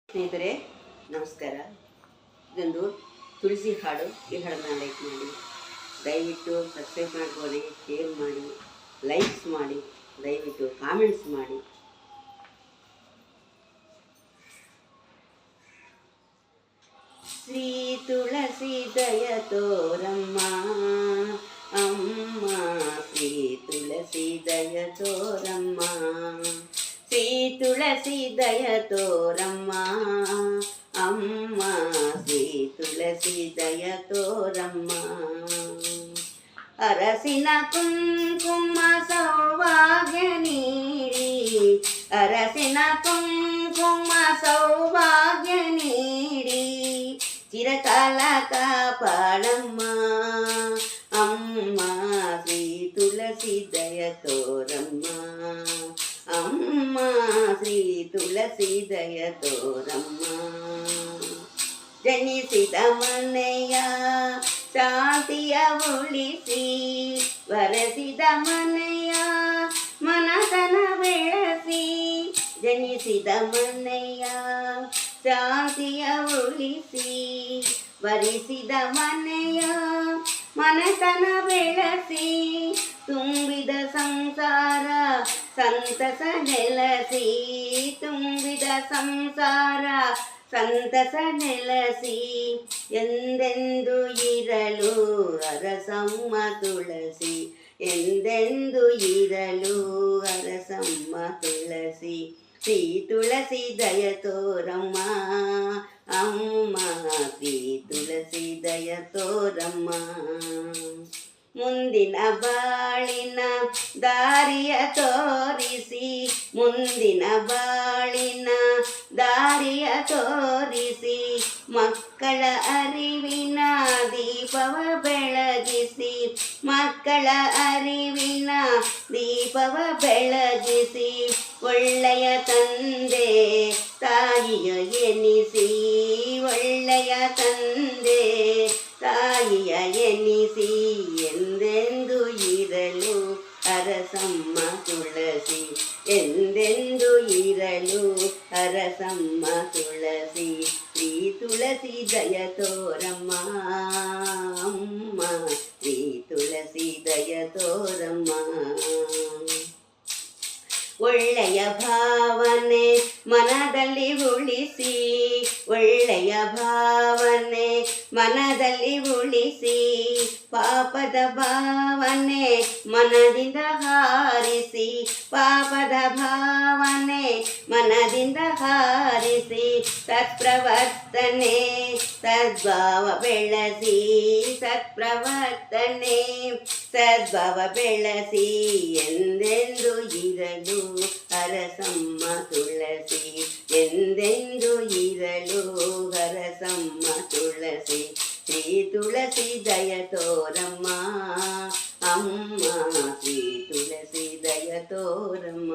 ಸ್ನೇಹಿತರೆ ನಮಸ್ಕಾರ. ಇದೊಂದು ತುಳಸಿ ಹಾಡು. ಈ ಹಾಡನ್ನು ಲೈಕ್ ಮಾಡಿ, ದಯವಿಟ್ಟು ಸಬ್ಸ್ಕ್ರೈಬ್ ಮಾಡ್ಕೊಳ್ಳಿ, ಶೇರ್ ಮಾಡಿ, ಲೈಕ್ಸ್ ಮಾಡಿ, ದಯವಿಟ್ಟು ಕಾಮೆಂಟ್ಸ್ ಮಾಡಿ. ಶ್ರೀ ತುಳಸಿ ದಯ ತೋರಮ್ಮ ಅಮ್ಮ, ಶ್ರೀ ತುಳಸಿ ದಯ ತೋರಮ್ಮ, ಶ್ರೀ ತುಳಸಿ ದಯ ತೋರಮ್ಮ ಅಮ್ಮ, ಶ್ರೀ ತುಳಸಿ ದಯ ತೋರಮ್ಮ. ಅರಸಿನ ಕುಂಕುಮ ಸೌಭಾಗ್ಯ ನೀಡಿ, ಅರಸಿನ ಕುಂಕುಮ ಸೌಭಾಗ್ಯ ನೀಡಿ, ಚಿರಕಾಲ ಕಾಪಾಡಮ್ಮ ಅಮ್ಮ, ಶ್ರೀ ತುಳಸಿ ದಯ ತೋರಮ್ಮ ಅಮ್ಮ, ಶ್ರೀ ತುಳಸಿ ದಯ ತೋರಮ್ಮ. ಜನಿಸಿದ ಮನೆಯ ಶಾಂತಿಯ ಉಳಿಸಿ, ವರಸಿದ ಮನೆಯ ಮನತನ ಬೆಳೆಸಿ, ಜನಿಸಿದ ಮನೆಯ ಶಾಂತಿಯ ಉಳಿಸಿ, ವರಿಸಿದ ಮನೆಯ ಮನತನ ಬೆಳೆಸಿ, ತುಂಬಿದ ಸಂಸಾರ ಸಂತಸ ನೆಲಸಿ, ತುಂಬಿದ ಸಂಸಾರ ಸಂತಸ ನೆಲಸಿ, ಎಂದೆಂದು ಇರಲು ಅರಸಮ್ಮ ತುಳಸಿ, ಎಂದೆಂದು ಇರಲು ಅರಸಮ್ಮ ತುಳಸಿ. ಶ್ರೀ ತುಳಸಿ ದಯ ತೋರಮ್ಮ ಅಮ್ಮ, ಶ್ರೀ ತುಳಸಿ ದಯ ತೋರಮ್ಮ. ಮುಂದಿನ ಬಾಳಿನ ದಾರಿಯ ತೋರಿಸಿ, ಮುಂದಿನ ಬಾಳಿನ ದಾರಿಯ ತೋರಿಸಿ, ಮಕ್ಕಳ ಅರಿವಿನ ದೀಪವ ಬೆಳಗಿಸಿ, ಮಕ್ಕಳ ಅರಿವಿನ ದೀಪವ ಬೆಳಗಿಸಿ, ಒಳ್ಳೆಯ ತಂದೆ ತಾಯಿಯ ಎನಿಸಿ, ಒಳ್ಳೆಯ ತಂದೆ ತಾಯಿಯ ಎನಿಸಿ, ಎಂದೆಂದು ಇರಲು ಅರಸಮ್ಮ ತುಳಸಿ, ಎಂದೆಂದು ಇರಲು ಅರಸಮ್ಮ ತುಳಸಿ. ಶ್ರೀ ತುಳಸಿ ದಯ ತೋರಮ್ಮ ಅಮ್ಮ, ಶ್ರೀ ತುಳಸಿ ದಯ ತೋರಮ್ಮ. ಒಳ್ಳೆಯ ಭಾವನೆ ಮನದಲ್ಲಿ ಉಳಿಸಿ, ಒಳ್ಳೆಯ ಭಾವನೆ ಮನದಲ್ಲಿ ಉಳಿಸಿ, ಪಾಪದ ಭಾವನೆ ಮನದಿಂದ ಹಾರಿಸಿ, ಪಾಪದ ಭಾವನೆ ಮನದಿಂದ ಹಾರಿಸಿ, ಸತ್ಪ್ರವರ್ತನೆ ಸದ್ಭಾವ ಬೆಳೆಸಿ, ಸತ್ಪ್ರವರ್ತನೆ ಸದ್ಭಾವ ಬೆಳೆಸಿ, ಎಂದೆಂದು ಇರಲು ಅರಸಮ್ಮ ತುಳಸಿ, ಎಂದೆಂದು ಇರಲು ಅರಸಮ್ಮ ತುಳಸಿ. ಶ್ರೀ ತುಳಸಿ ದಯ ತೋರಮ್ಮ ಅಮ್ಮ, ಶ್ರೀ ತುಳಸಿ ದಯ ತೋರಮ್ಮ.